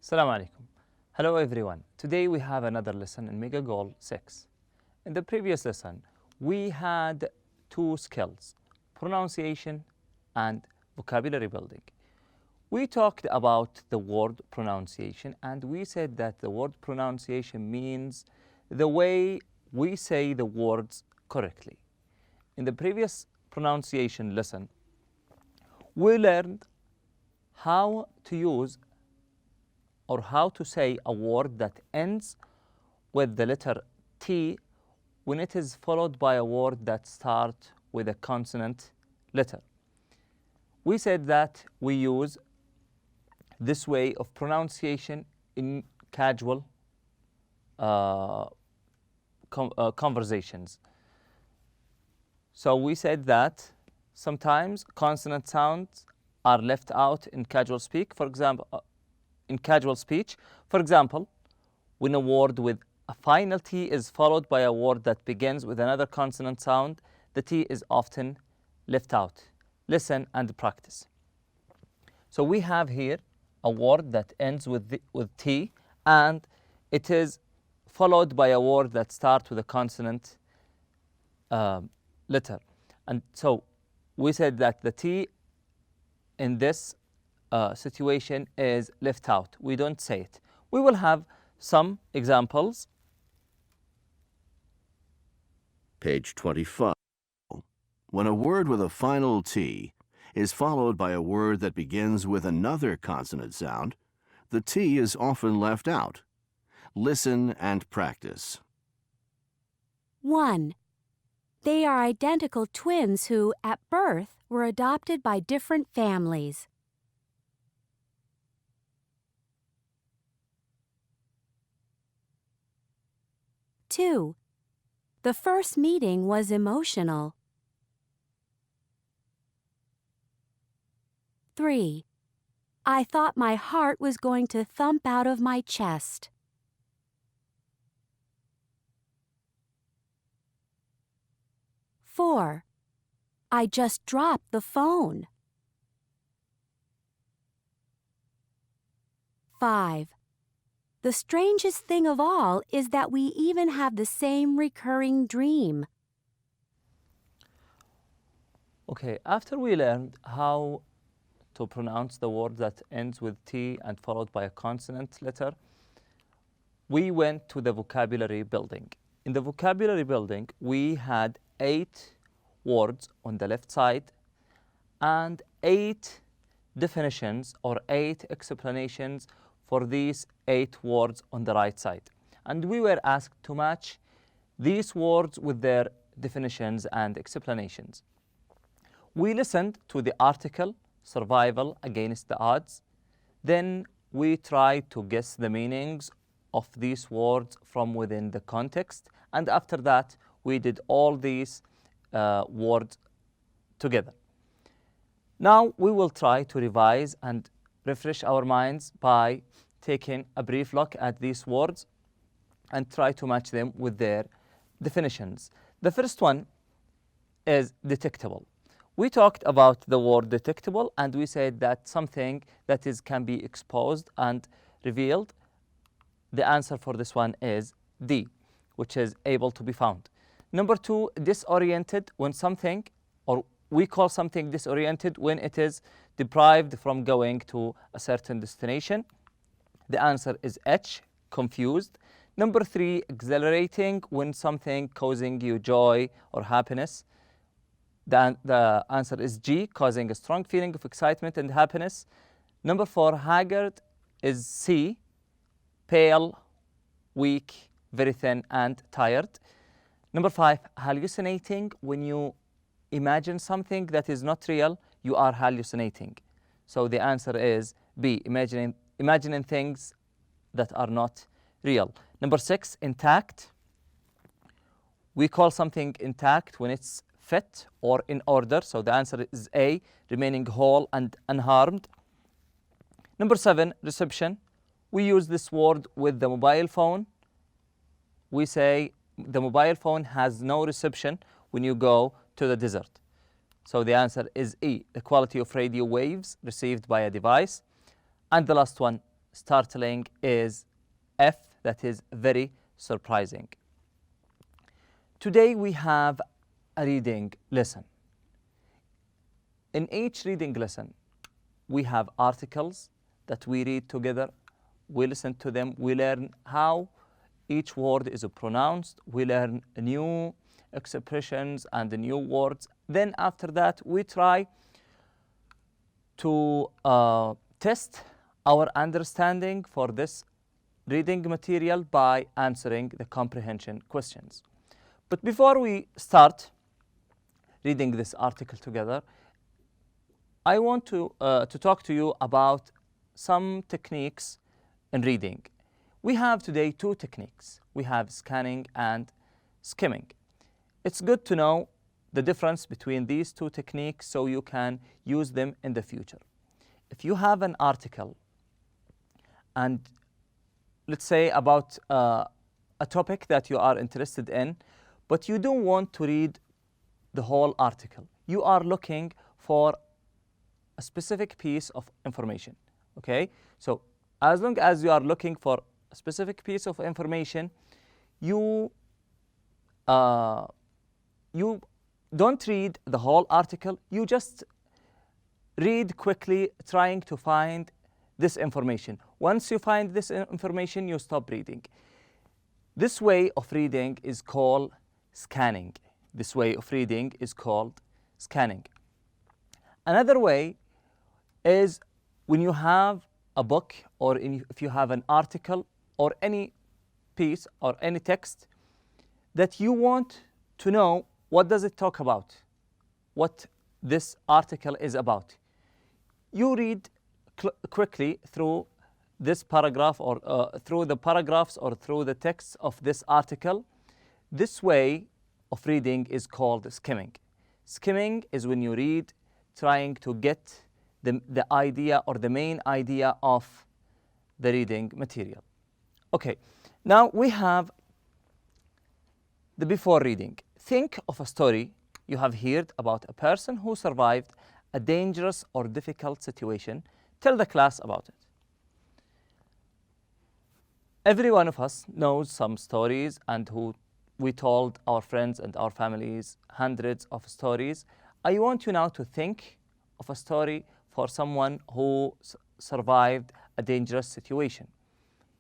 Assalamu alaikum. Hello everyone. Today we have another lesson in Mega Goal 6. In the previous lesson, we had two skills, pronunciation and vocabulary building. We talked about the word pronunciation and we said that the word pronunciation means the way we say the words correctly. In the previous pronunciation lesson, we learned how to use or how to say a word that ends with the letter T when it is followed by a word that starts with a consonant letter. We said that we use this way of pronunciation in casual conversations. So we said that sometimes consonant sounds are left out in casual speak. For example, For example, when a word with a final T is followed by a word that begins with another consonant sound, the T is often left out. Listen and practice. So we have here a word that ends with T and it is followed by a word that starts with a consonant letter. And so we said that the T in this situation is left out. We don't say it. We will have some examples. Page 25. When a word with a final T is followed by a word that begins with another consonant sound, the T is often left out. Listen and practice. 1. They are identical twins who, at birth, were adopted by different families. 2. The first meeting was emotional. 3. I thought my heart was going to thump out of my chest. 4. I just dropped the phone. 5. The strangest thing of all is that we even have the same recurring dream. Okay, after we learned how to pronounce the word that ends with T and followed by a consonant letter, we went to the vocabulary building. In the vocabulary building, we had 8 words on the left side and 8 definitions or 8 explanations for these 8 words on the right side. And we were asked to match these words with their definitions and explanations. We listened to the article, survival against the odds. Then we tried to guess the meanings of these words from within the context. And after that, we did all these words together. Now we will try to revise and refresh our minds by taking a brief look at these words and try to match them with their definitions. The first one is detectable. We talked about the word detectable and we said that something that can be exposed and revealed. The answer for this one is D, which is able to be found. Number 2, disoriented, when something, or we call something disoriented when it is deprived from going to a certain destination. The answer is H, confused. Number 3, exhilarating, when something causing you joy or happiness. The answer is G, causing a strong feeling of excitement and happiness. Number 4, haggard is C, pale, weak, very thin and tired. Number 5, hallucinating, when you imagine something that is not real, you are hallucinating. So the answer is B, imagining things that are not real. Number 6, intact. We call something intact when it's fit or in order. So the answer is A, remaining whole and unharmed. Number 7, reception. We use this word with the mobile phone. We say the mobile phone has no reception when you go to the desert. So the answer is E, the quality of radio waves received by a device. And the last one, startling is F, that is very surprising. Today we have a reading lesson. In each reading lesson, we have articles that we read together. We listen to them. We learn how each word is pronounced. We learn new expressions and new words. Then after that, we try to test our understanding for this reading material by answering the comprehension questions. But before we start reading this article together, I want to talk to you about some techniques in reading. We have today two techniques. We have scanning and skimming. It's good to know the difference between these two techniques so you can use them in the future. If you have an article and let's say about a topic that you are interested in, but you don't want to read the whole article. You are looking for a specific piece of information, okay? So as long as you are looking for a specific piece of information, you don't read the whole article. You just read quickly, trying to find this information. Once you find this information, you stop reading. This way of reading is called scanning. This way of reading is called scanning. Another way is when you have a book or if you have an article or any piece or any text that you want to know what does it talk about, what this article is about. You read quickly through this paragraph or through the paragraphs or through the text of this article. This way of reading is called skimming. Skimming is when you read trying to get the idea or the main idea of the reading material. Okay, now we have the before reading. Think of a story you have heard about a person who survived a dangerous or difficult situation. Tell the class about it. Every one of us knows some stories and who we told our friends and our families hundreds of stories. I want you now to think of a story for someone who survived a dangerous situation.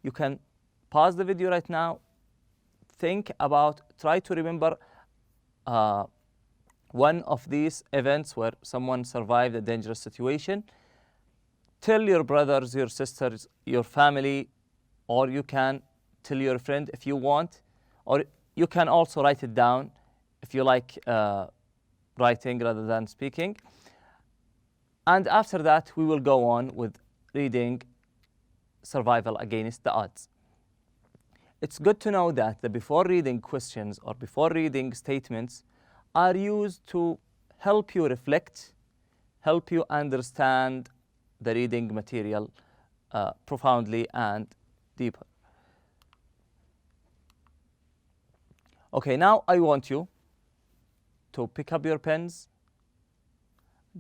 You can pause the video right now, think about, try to remember one of these events where someone survived a dangerous situation. Tell your brothers, your sisters, your family, or you can tell your friend if you want, or you can also write it down if you like writing rather than speaking. And after that, we will go on with reading Survival Against the Odds. It's good to know that the before reading questions or before reading statements are used to help you reflect, help you understand the reading material profoundly and deeper. Okay, now I want you to pick up your pens,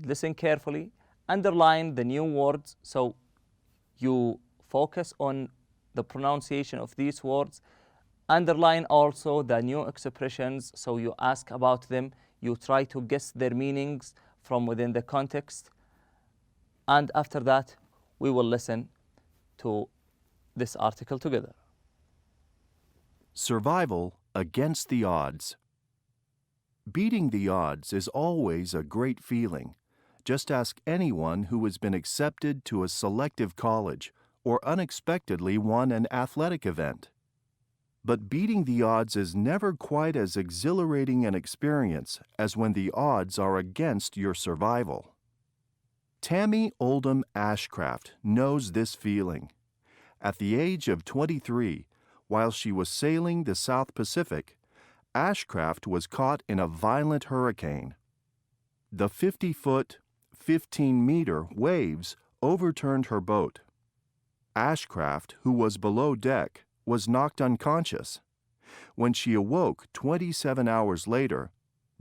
listen carefully, underline the new words so you focus on the pronunciation of these words. Underline also the new expressions so you ask about them. You try to guess their meanings from within the context. And after that, we will listen to this article together. Survival against the odds. Beating the odds is always a great feeling. Just ask anyone who has been accepted to a selective college or unexpectedly won an athletic event. But beating the odds is never quite as exhilarating an experience as when the odds are against your survival. Tammy Oldham Ashcraft knows this feeling. At the age of 23, while she was sailing the South Pacific, Ashcraft was caught in a violent hurricane. The 50-foot, 15-meter waves overturned her boat. Ashcraft, who was below deck, was knocked unconscious. When she awoke 27 hours later,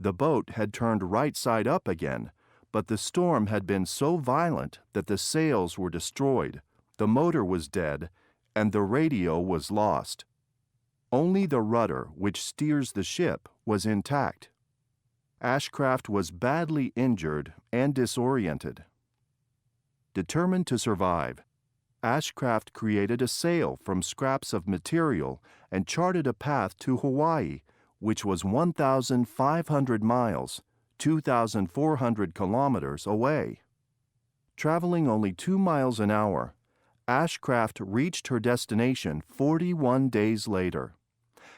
the boat had turned right side up again, but the storm had been so violent that the sails were destroyed, the motor was dead, and the radio was lost. Only the rudder, which steers the ship, was intact. Ashcraft was badly injured and disoriented. Determined to survive, Ashcraft created a sail from scraps of material and charted a path to Hawaii, which was 1,500 miles, 2,400 kilometers away. Traveling only 2 miles an hour, Ashcraft reached her destination 41 days later.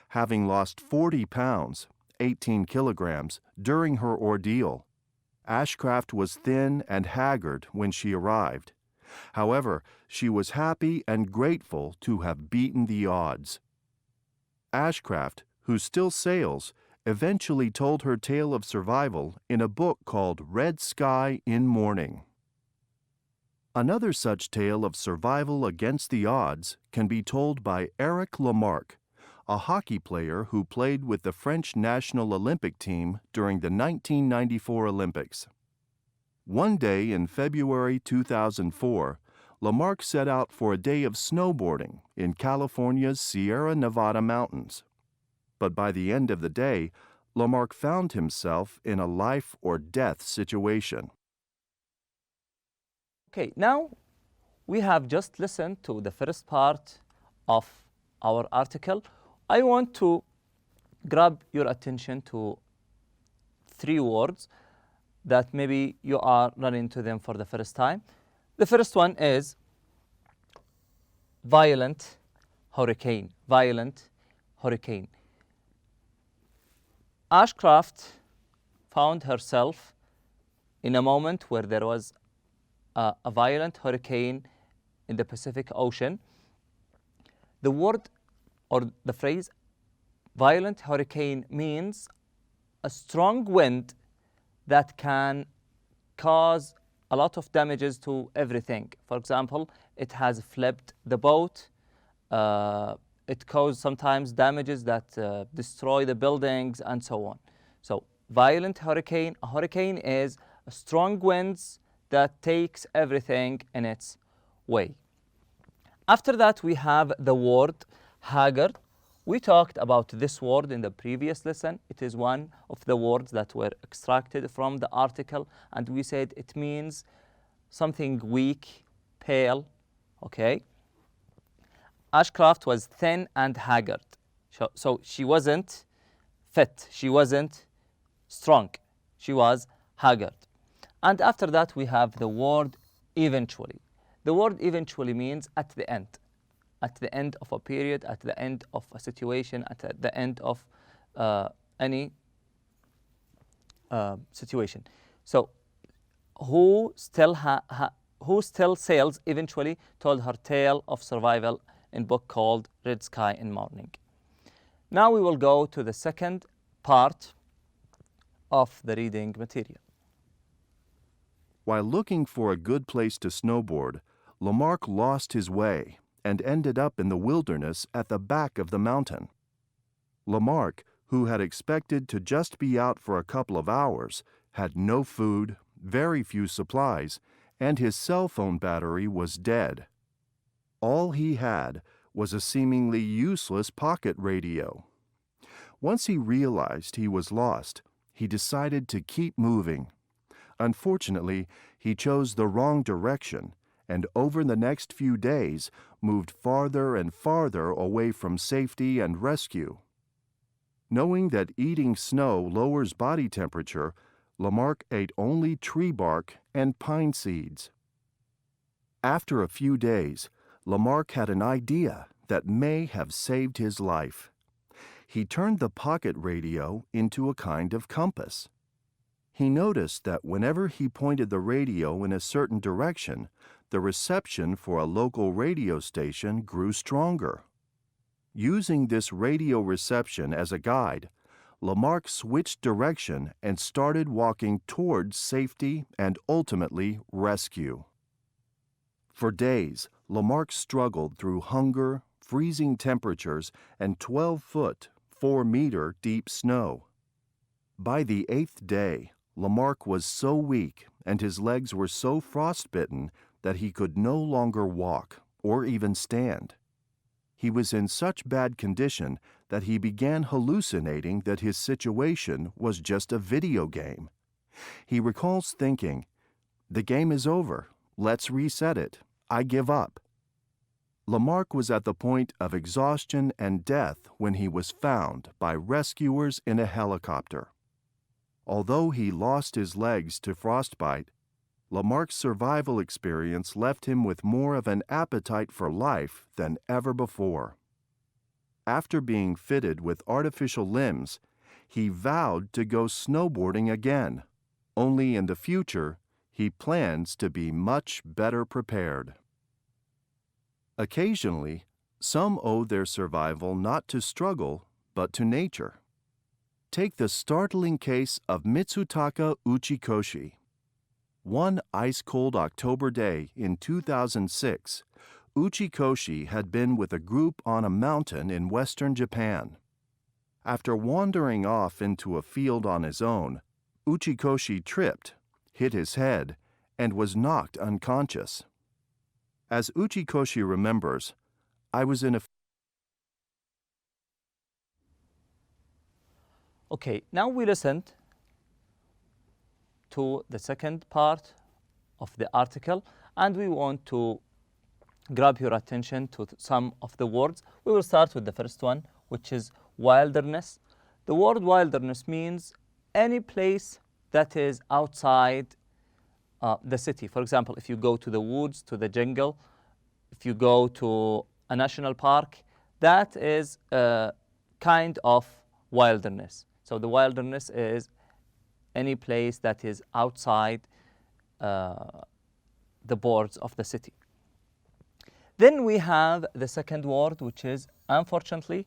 Having lost 40 pounds, 18 kilograms, during her ordeal, Ashcraft was thin and haggard when she arrived. However, she was happy and grateful to have beaten the odds. Ashcraft, who still sails, eventually told her tale of survival in a book called Red Sky in Morning. Another such tale of survival against the odds can be told by Eric Lamarck, a hockey player who played with the French national Olympic team during the 1994 Olympics. One day in February 2004, Lamarck set out for a day of snowboarding in California's Sierra Nevada mountains. But by the end of the day, Lamarck found himself in a life or death situation. Okay, now we have just listened to the first part of our article. I want to grab your attention to 3 words that maybe you are running into them for the first time. The first one is violent hurricane. Violent hurricane. Ashcraft found herself in a moment where there was a violent hurricane in the Pacific Ocean. The word or the phrase violent hurricane means a strong wind that can cause a lot of damages to everything. For example, it has flipped the boat. It caused sometimes damages that destroy the buildings and so on. So violent hurricane, a hurricane is a strong winds that takes everything in its way. After that, we have the word haggard. We talked about this word in the previous lesson. It is one of the words that were extracted from the article, and we said it means something weak, pale, okay? Ashcraft was thin and haggard. So she wasn't fit, she wasn't strong, she was haggard. And after that, we have the word eventually. The word eventually means at the end of a period, at the end of a situation, at the end of any situation. So who still sails eventually told her tale of survival in a book called Red Sky in Morning. Now we will go to the second part of the reading material. While looking for a good place to snowboard, Lamarck lost his way and ended up in the wilderness at the back of the mountain. Lamarck, who had expected to just be out for a couple of hours, had no food, very few supplies, and his cell phone battery was dead. All he had was a seemingly useless pocket radio. Once he realized he was lost, he decided to keep moving. Unfortunately, he chose the wrong direction, and over the next few days moved farther and farther away from safety and rescue. Knowing that eating snow lowers body temperature, Lamarck ate only tree bark and pine seeds. After a few days, Lamarck had an idea that may have saved his life. He turned the pocket radio into a kind of compass. He noticed that whenever he pointed the radio in a certain direction, the reception for a local radio station grew stronger. Using this radio reception as a guide, Lamarck switched direction and started walking towards safety and ultimately rescue. For days, Lamarck struggled through hunger, freezing temperatures, and 12-foot, 4-meter deep snow. By the 8th day, Lamarck was so weak and his legs were so frostbitten that he could no longer walk. or even stand. He was in such bad condition that he began hallucinating that his situation was just a video game. He recalls thinking, "The game is over. Let's reset it. I give up." Lamarck was at the point of exhaustion and death when he was found by rescuers in a helicopter. Although he lost his legs to frostbite, Lamarck's survival experience left him with more of an appetite for life than ever before. After being fitted with artificial limbs, he vowed to go snowboarding again, only in the future he plans to be much better prepared. Occasionally, some owe their survival not to struggle, but to nature. Take the startling case of Mitsutaka Uchikoshi. One ice-cold October day in 2006, Uchikoshi had been with a group on a mountain in western Japan. After wandering off into a field on his own, Uchikoshi tripped, hit his head, and was knocked unconscious. As Uchikoshi remembers, "I was in a..." Okay, now we listened to the second part of the article, and we want to grab your attention to some of the words. We will start with the first one, which is wilderness. The word wilderness means any place that is outside the city. For example, if you go to the woods, to the jungle, if you go to a national park, that is a kind of wilderness. So the wilderness is any place that is outside the borders of the city. Then we have the second word, which is unfortunately.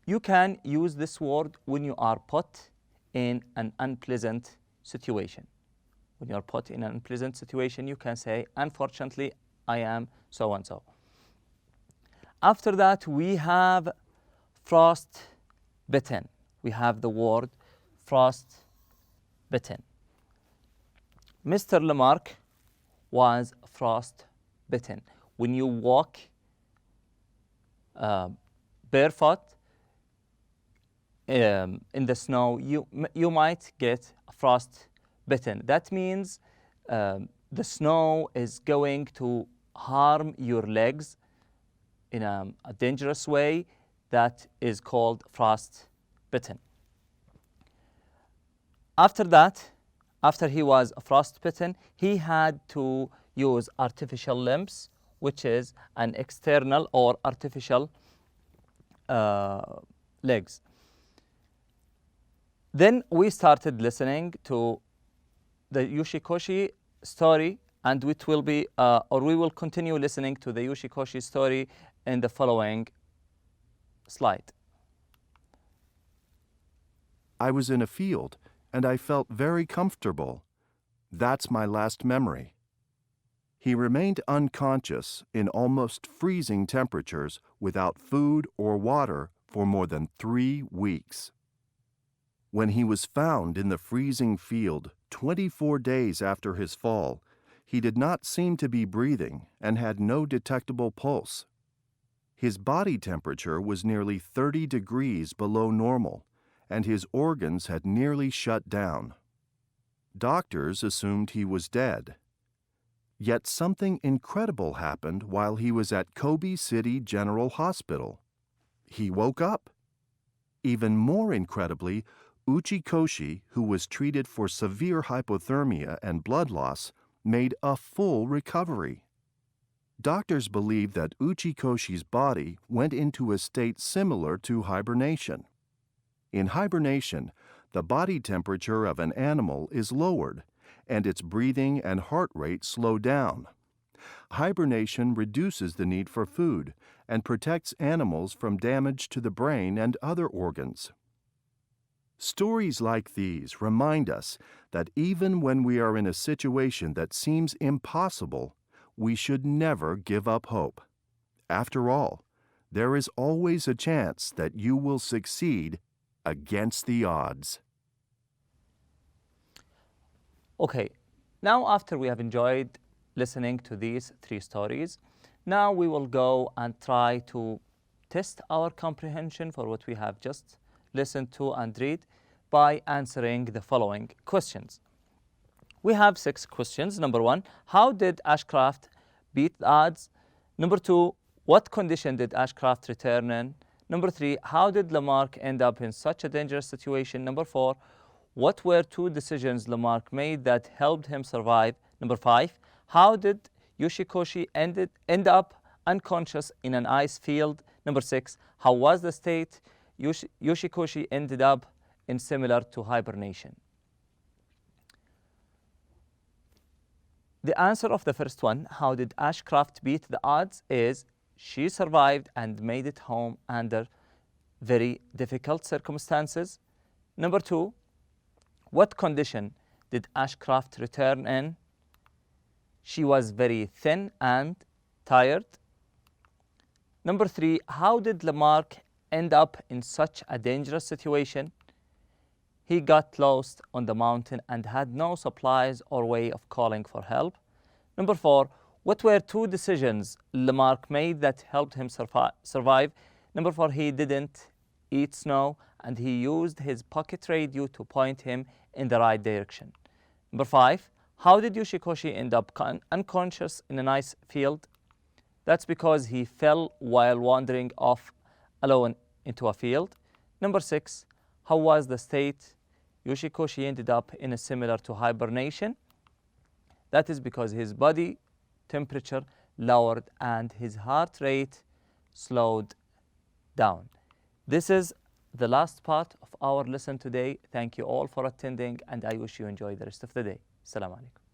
You can use this word when you are put in an unpleasant situation. When you are put in an unpleasant situation, you can say, "Unfortunately, I am so-and-so." After that, we have frostbitten. We have the word frostbitten. Mr. Lamarck was frostbitten. When you walk barefoot in the snow, you might get frostbitten. That means the snow is going to harm your legs in a dangerous way. That is called frostbitten. After that, after he was frostbitten, he had to use artificial limbs, which is an external or artificial legs. Then we started listening to the Uchikoshi story, and it will be, or we will continue listening to the Uchikoshi story in the following slide. "I was in a field, and I felt very comfortable. That's my last memory." He remained unconscious in almost freezing temperatures without food or water for more than 3 weeks. When he was found in the freezing field 24 days after his fall, he did not seem to be breathing and had no detectable pulse. His body temperature was nearly 30 degrees below normal, and his organs had nearly shut down. Doctors assumed he was dead. Yet something incredible happened while he was at Kobe City General Hospital. He woke up. Even more incredibly, Uchikoshi, who was treated for severe hypothermia and blood loss, made a full recovery. Doctors believe that Uchikoshi's body went into a state similar to hibernation. In hibernation, the body temperature of an animal is lowered, and its breathing and heart rate slow down. Hibernation reduces the need for food and protects animals from damage to the brain and other organs. Stories like these remind us that even when we are in a situation that seems impossible, we should never give up hope. After all, there is always a chance that you will succeed against the odds. Okay, now after we have enjoyed listening to these 3 stories. Now we will go and try to test our comprehension for what we have just listened to and read by answering the following questions. We have 6 questions. Number 1, how did Ashcraft beat the odds? Number 2, what condition did Ashcraft return in? Number 3, how did Lamarck end up in such a dangerous situation? Number 4, what were 2 decisions Lamarck made that helped him survive? Number 5, how did Yoshikoshi end up unconscious in an ice field? Number 6, how was the state Yoshikoshi ended up in similar to hibernation? The answer of the first one, how did Ashcraft beat the odds, is she survived and made it home under very difficult circumstances. Number 2, what condition did Ashcraft return in? She was very thin and tired. Number 3, how did Lamarck end up in such a dangerous situation? He got lost on the mountain and had no supplies or way of calling for help. Number 4, what were 2 decisions Lamarck made that helped him survive? Number 4, he didn't eat snow and he used his pocket radio to point him in the right direction. Number 5, how did Yoshikoshi end up unconscious in an ice field? That's because he fell while wandering off alone into a field. Number 6, how was the state Yoshikoshi ended up in a similar to hibernation? That is because his body temperature lowered and his heart rate slowed down. This is the last part of our lesson today. Thank you all for attending and I wish you enjoy the rest of the day. Assalamu alaikum.